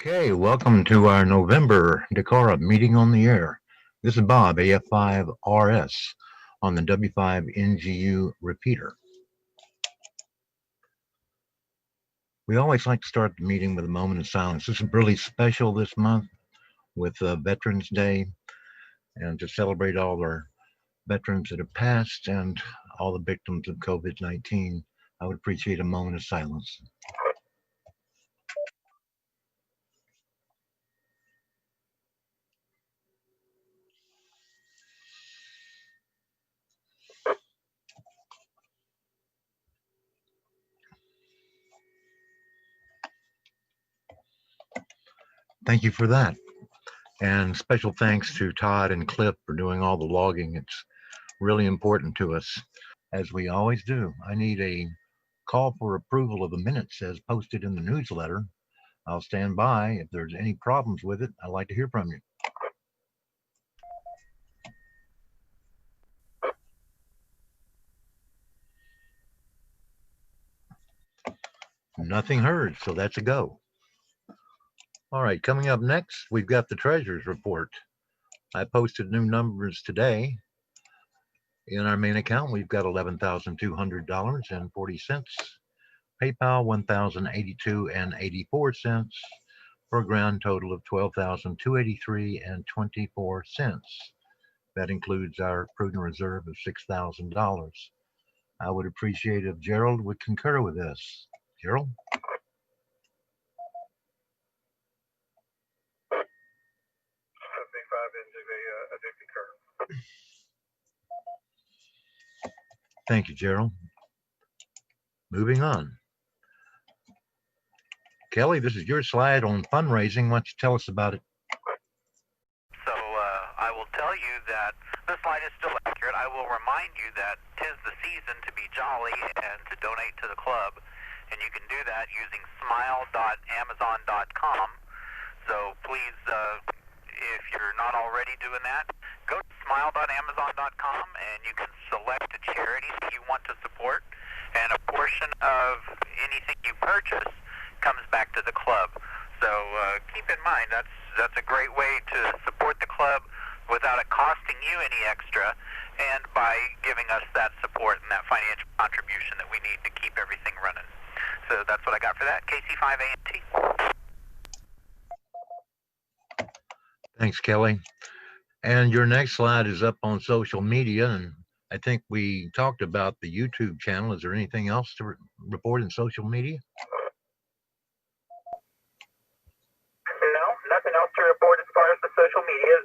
Okay, welcome to our November DCARA meeting on the air. This is Bob, AF5RS, on the W5NGU repeater. We always like to start the meeting with a moment of silence. This is really special this month with Veterans Day, and to celebrate all our veterans that have passed and all the victims of COVID-19. I would appreciate a moment of silence. Thank you for that. And special thanks to Todd and Cliff for doing all the logging. It's really important to us. As we always do, I need a call for approval of the minutes as posted in the newsletter. I'll stand by. If there's any problems with it, I'd like to hear from you. Nothing heard, so that's a go. All right, coming up next, we've got the treasurer's report. I posted new numbers today. In our main account, we've got $11,200.40. PayPal, $1,082.84 for a grand total of $12,283.24. That includes our prudent reserve of $6,000. I would appreciate if Gerald would concur with this. Gerald? I do concur. Thank you, Gerald. Moving on. Kelly, this is your slide on fundraising. Why don't you tell us about it? So I will tell you that the slide is still accurate. I will remind you that 'tis the season to be jolly and to donate to the club, and you can do that using smile.amazon.com. So please, if you're not already doing that, go to smile.amazon.com and you can select a charity that you want to support, and a portion of anything you purchase comes back to the club. So keep in mind that's a great way to support the club without it costing you any extra, and by giving us that support and that financial contribution that we need to keep everything running. So that's what I got for that. KC5ANT. Thanks, Kelly. And your next slide is up on social media, and I think we talked about the YouTube channel. Is there anything else to report in social media? No, nothing else to report as far as the social media.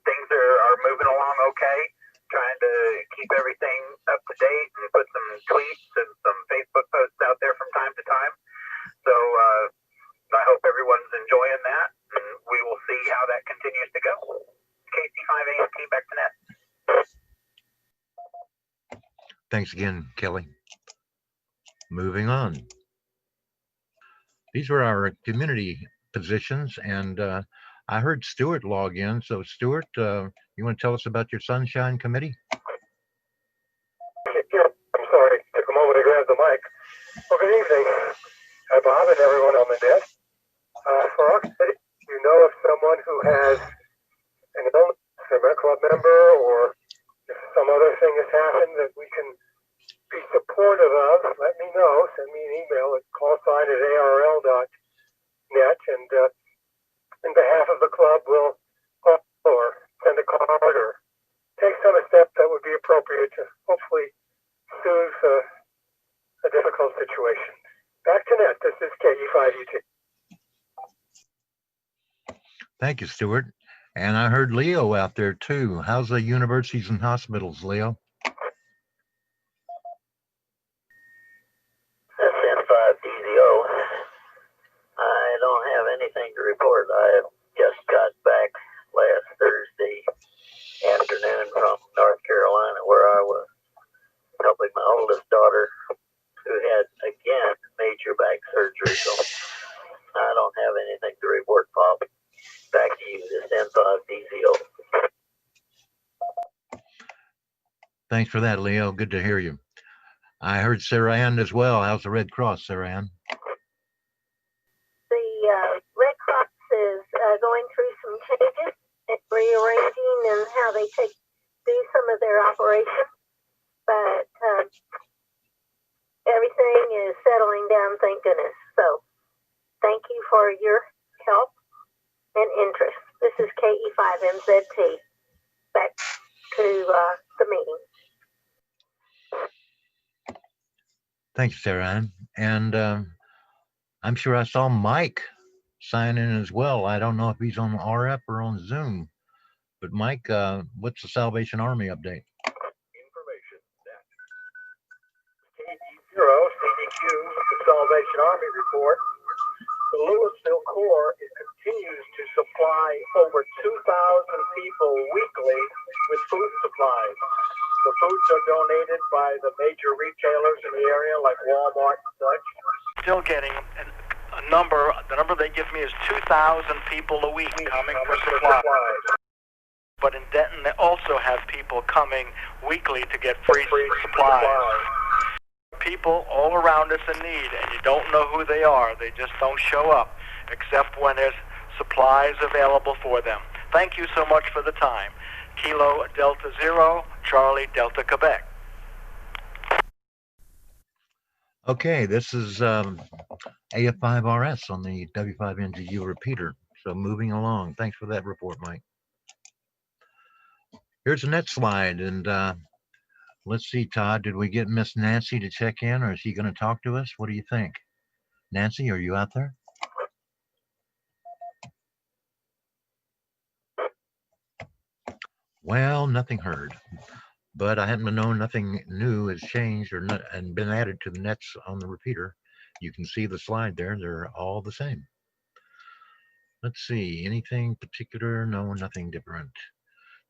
Things are moving along okay. Trying to keep everything up to date and put some tweets and some Facebook posts out there from time to time. So I hope everyone's enjoying that, and we will see how that continues to go. KC5ANT, back to net. Thanks again, Kelly. Moving on. These were our community positions, and I heard Stuart log in. So Stuart, you want to tell us about your Sunshine Committee? Yeah, I'm sorry. Took a moment to grab the mic. Well, good evening, Bob and everyone on the net. For our committee, you know of someone who has an illness, a club member, or if some other thing has happened that we can be supportive of, let me know. Send me an email at callsign@ARRL.net, and in behalf of the club, we'll call or send a card or take some step that would be appropriate to hopefully soothe a difficult situation. Back to net. This is KE5UT. Thank you, Stuart. And I heard Leo out there too. How's the universities and hospitals, Leo? SN5DZO. I don't have anything to report. I just got back last Thursday afternoon from North Carolina, where I was helping my oldest daughter, who had, again, major back surgery. So I don't have anything to report, Bob. Back to you, this N5DZO. Thanks for that, Leo. Good to hear you. I heard Sarah Ann as well. How's the Red Cross, Sarah Ann? The Red Cross rearranging and how they do some of their operations. But everything is settling down, thank goodness. So thank you for your help and interest. This is KE5MZT. Back to the meeting. Thank you, Sarah Ann. And I'm sure I saw Mike sign in as well. I don't know if he's on RF or on Zoom. But Mike, what's the Salvation Army update? Information that KE0 CDQ, the Salvation Army report. The Louisville Corps continues to supply over 2,000 people weekly with food supplies. The foods are donated by the major retailers in the area like Walmart and such. Still getting a number, the number they give me is 2,000 people a week coming for supplies. But in Denton, they also have people coming weekly to get free supplies. People all around us in need, and you don't know who they are. They just don't show up, except when there's supplies available for them. Thank you so much for the time. Kilo Delta Zero, Charlie Delta Quebec. Okay, this is AF5RS on the W5NGU repeater. So moving along. Thanks for that report, Mike. Here's the next slide, and let's see, Todd, did we get Miss Nancy to check in, or is she going to talk to us? What do you think? Nancy, are you out there? Well, nothing heard, but I happen to know nothing new has changed or not, and been added to the nets on the repeater. You can see the slide there. They're all the same. Let's see, anything particular? No, nothing different.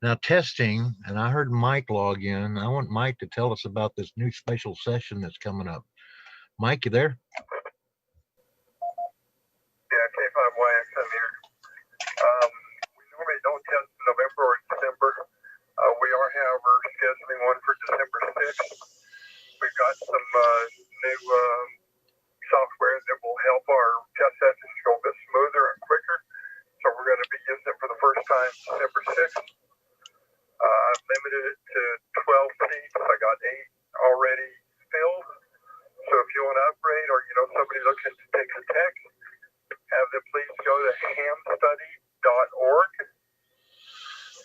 Now testing, and I heard Mike log in. I want Mike to tell us about this new special session that's coming up. Mike, you there? Yeah, K5YX, I'm here. We normally don't test in November or December. We are, however, scheduling one for December 6th. We've got some new software that will help our test sessions go a bit smoother and quicker. So we're going to be using it for the first time December 6th. I've limited it to 12 seats. I got 8 already filled. So if you want to upgrade or you know somebody looking to take the test, have them please go to hamstudy.org,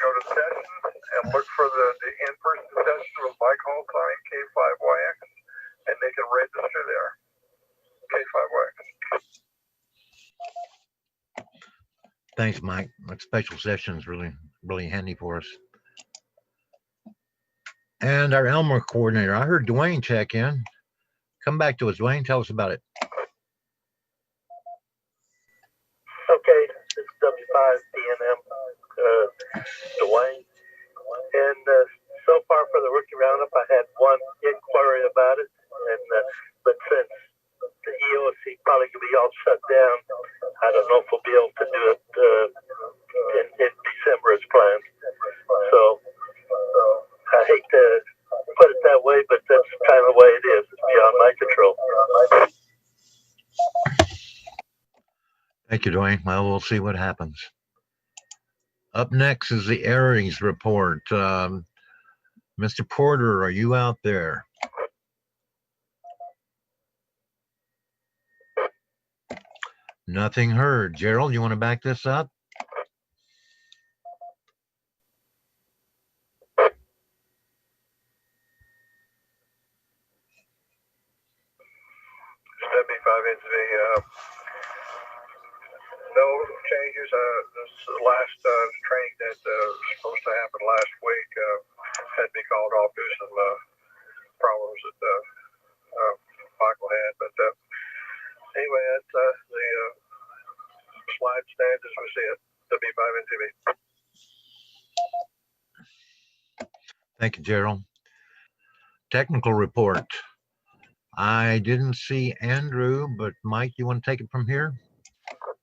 go to sessions, and look for the in-person session with Mike Holstein, K5YX, and they can register there. K5YX. Thanks, Mike. That special session is really handy for us. And our Elmer coordinator, I heard Dwayne check in. Come back to us, Dwayne. Tell us about it. Okay, this is W5DNM, Dwayne. And so far for the rookie roundup, I had one inquiry about it. And but since the EOC probably could be all shut down, I don't know if we'll be able to do it in December as planned. So I hate to put it that way, but that's kind of the way it is. It's beyond my control. Thank you, Dwayne. Well, we'll see what happens. Up next is the Aries report. Mr. Porter, are you out there? Nothing heard. Gerald, you want to back this up? W5NV, no changes. This last training that was supposed to happen last week had to be called off due to some problems that Michael had. But anyway, that's the slide stands as we see it. W5NV. Thank you, Gerald. Technical report. I didn't see Andrew, but Mike, you want to take it from here?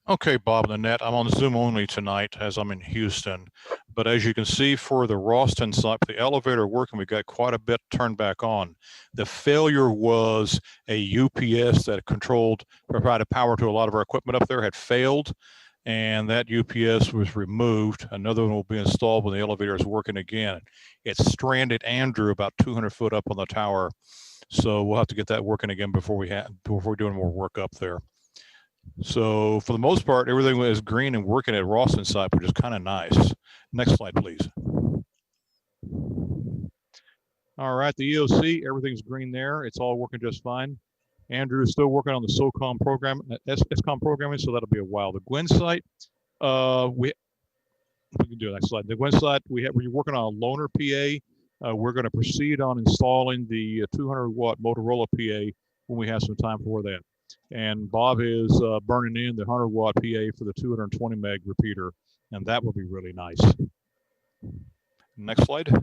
Okay, Bob and Annette, I'm on Zoom only tonight as I'm in Houston. But as you can see for the Ralston site, the elevator working, we got quite a bit turned back on. The failure was a UPS that provided power to a lot of our equipment up there had failed. and that UPS was removed. Another one will be installed when the elevator is working again. It's stranded Andrew about 200 foot up on the tower, so we'll have to get that working again before we're doing more work up there. So for the most part, everything is green and working at Rawson site, which is kind of nice. Next slide, please. All right, the EOC, everything's green there. It's all working just fine. Andrew is still working on the SOCOM program, SCOM programming, so that'll be a while. The Gwen site, we can do the next slide. The Gwen site, we're working on a loaner PA. We're going to proceed on installing the 200 watt Motorola PA when we have some time for that. And Bob is burning in the 100 watt PA for the 220 meg repeater, and that will be really nice. Next slide.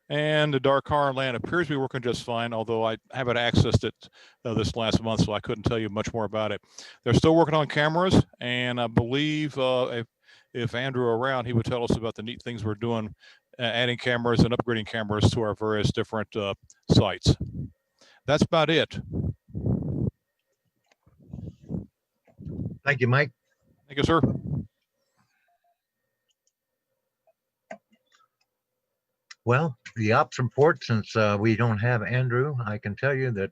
And the DCARA land appears to be working just fine, although I haven't accessed it this last month, so I couldn't tell you much more about it. They're still working on cameras, and I believe if Andrew were around, he would tell us about the neat things we're doing, adding cameras and upgrading cameras to our various different sites. That's about it. Thank you, Mike. Thank you, sir. Well, the ops report, since we don't have Andrew, I can tell you that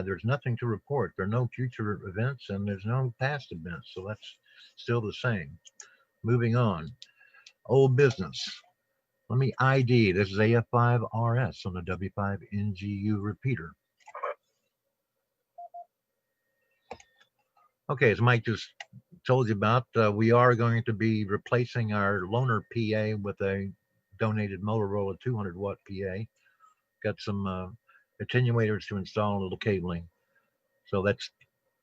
there's nothing to report. There are no future events and there's no past events. So that's still the same. Moving on. Old business. Let me ID. This is AF5RS on the W5NGU repeater. Okay, as Mike just told you about, we are going to be replacing our loaner PA with a donated Motorola 200 watt PA. Got some attenuators to install, a little cabling. So that's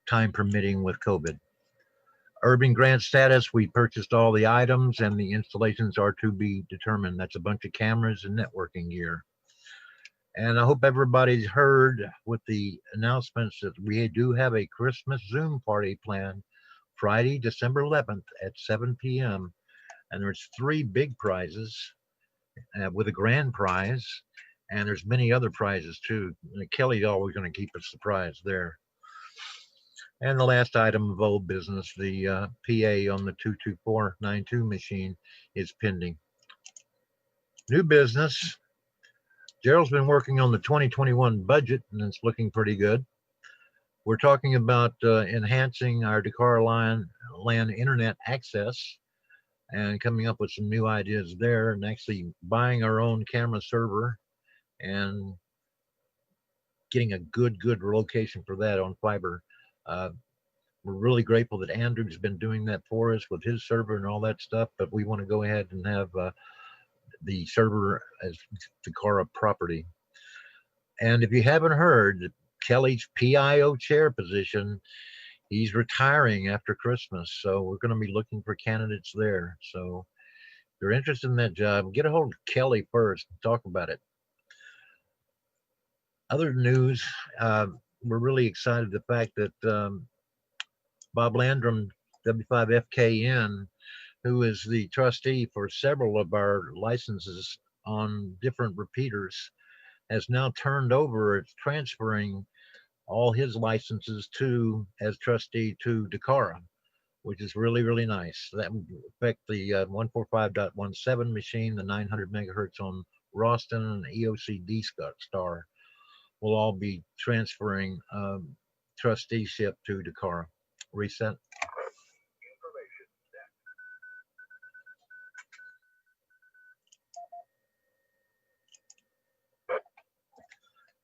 time permitting with COVID. Urban grant status, we purchased all the items and the installations are to be determined. That's a bunch of cameras and networking gear. And I hope everybody's heard with the announcements that we do have a Christmas Zoom party planned Friday, December 11th at 7 p.m. And there's 3 big prizes with a grand prize. And there's many other prizes too. Kelly's always going to keep us surprised there. And the last item of old business, the PA on the 22492 machine is pending. New business. Gerald's been working on the 2021 budget, and it's looking pretty good. We're talking about enhancing our DCARA land internet access and coming up with some new ideas there, and actually buying our own camera server and getting a good location for that on fiber. We're really grateful that Andrew's been doing that for us with his server and all that stuff, but we want to go ahead and have the server as DCARA property. And if you haven't heard, Kelly's PIO chair position, he's retiring after Christmas, so we're going to be looking for candidates there. So if you're interested in that job, get a hold of Kelly first and talk about it. Other news, we're really excited the fact that Bob Landrum, W5FKN, who is the trustee for several of our licenses on different repeaters, has now turned over, it's transferring all his licenses as trustee to DCARA, which is really nice. That would affect the 145.17 machine, the 900 megahertz on Rawson, and the EOC D-Star will all be transferring trusteeship to DCARA. Reset.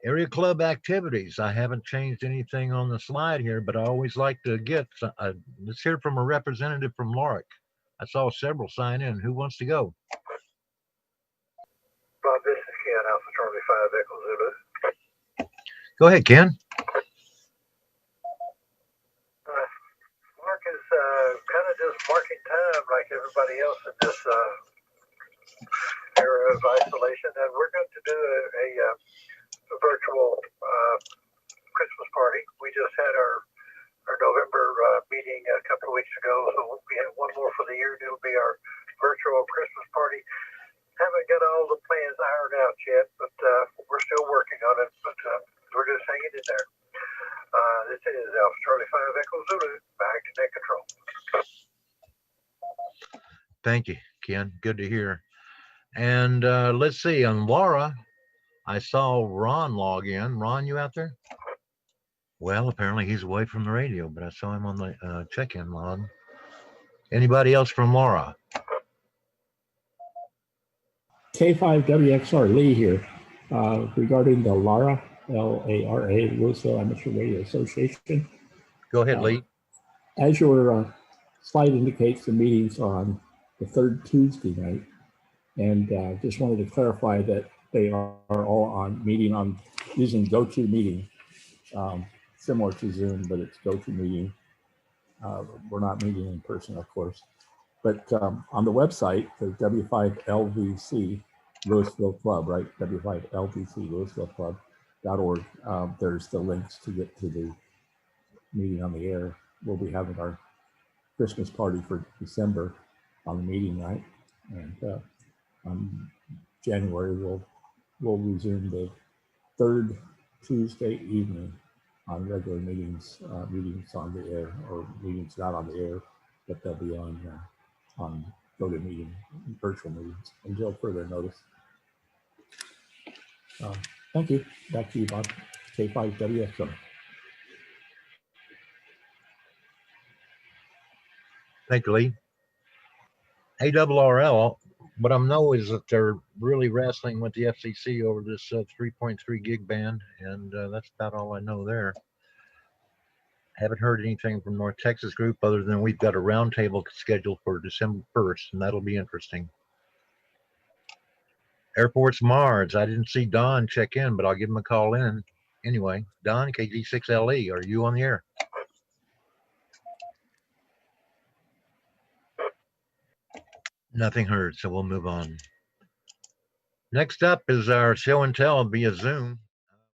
Area club activities. I haven't changed anything on the slide here, but I always like to get, let's hear from a representative from Lorick. I saw several sign in. Who wants to go? Bob, this is Ken, Alpha Charlie 5 Echo Zulu. Go ahead, Ken. Mark is kind of just marking time like everybody else in this era of isolation, and we're going to do a virtual Christmas party. We just had our November meeting a couple of weeks ago, so we have one more for the year, and it'll be our virtual Christmas party. Haven't got all the plans ironed out yet, but we're still working on it, but we're just hanging in there. This is Alpha Charlie 5 Echo Zulu, back to net control. Thank you, Ken. Good to hear. And let's see, on Laura, I saw Ron log in. Ron, you out there? Well, apparently he's away from the radio, but I saw him on the check-in log. Anybody else from Laura? K5WXR Lee here regarding the LARA, L-A-R-A, Louisville Amateur Radio Association. Go ahead, Lee. As your slide indicates, the meetings are on the third Tuesday night. And just wanted to clarify that they are all on meeting on using GoToMeeting, similar to Zoom, but it's GoToMeeting. We're not meeting in person, of course. But on the website, the W5LVC Louisville Club, right? W5LVC Louisville Club.org. There's the links to get to the meeting on the air. We'll be having our Christmas party for December on the meeting night. And on January, we'll resume the third Tuesday evening on regular meetings, meetings on the air, or meetings not on the air, but they'll be on GoToMeeting, virtual meetings until further notice. Thank you. Back to you, Bob. K5WXR. Thank you, Lee. ARRL, what I know is that they're really wrestling with the FCC over this 3.3 gig band, and that's about all I know there. Haven't heard anything from North Texas Group other than we've got a roundtable scheduled for December 1st, and that'll be interesting. Airports Mars, I didn't see Don check in, but I'll give him a call in. Anyway, Don, KG6LE, are you on the air? Nothing heard, so we'll move on. Next up is our show and tell via Zoom.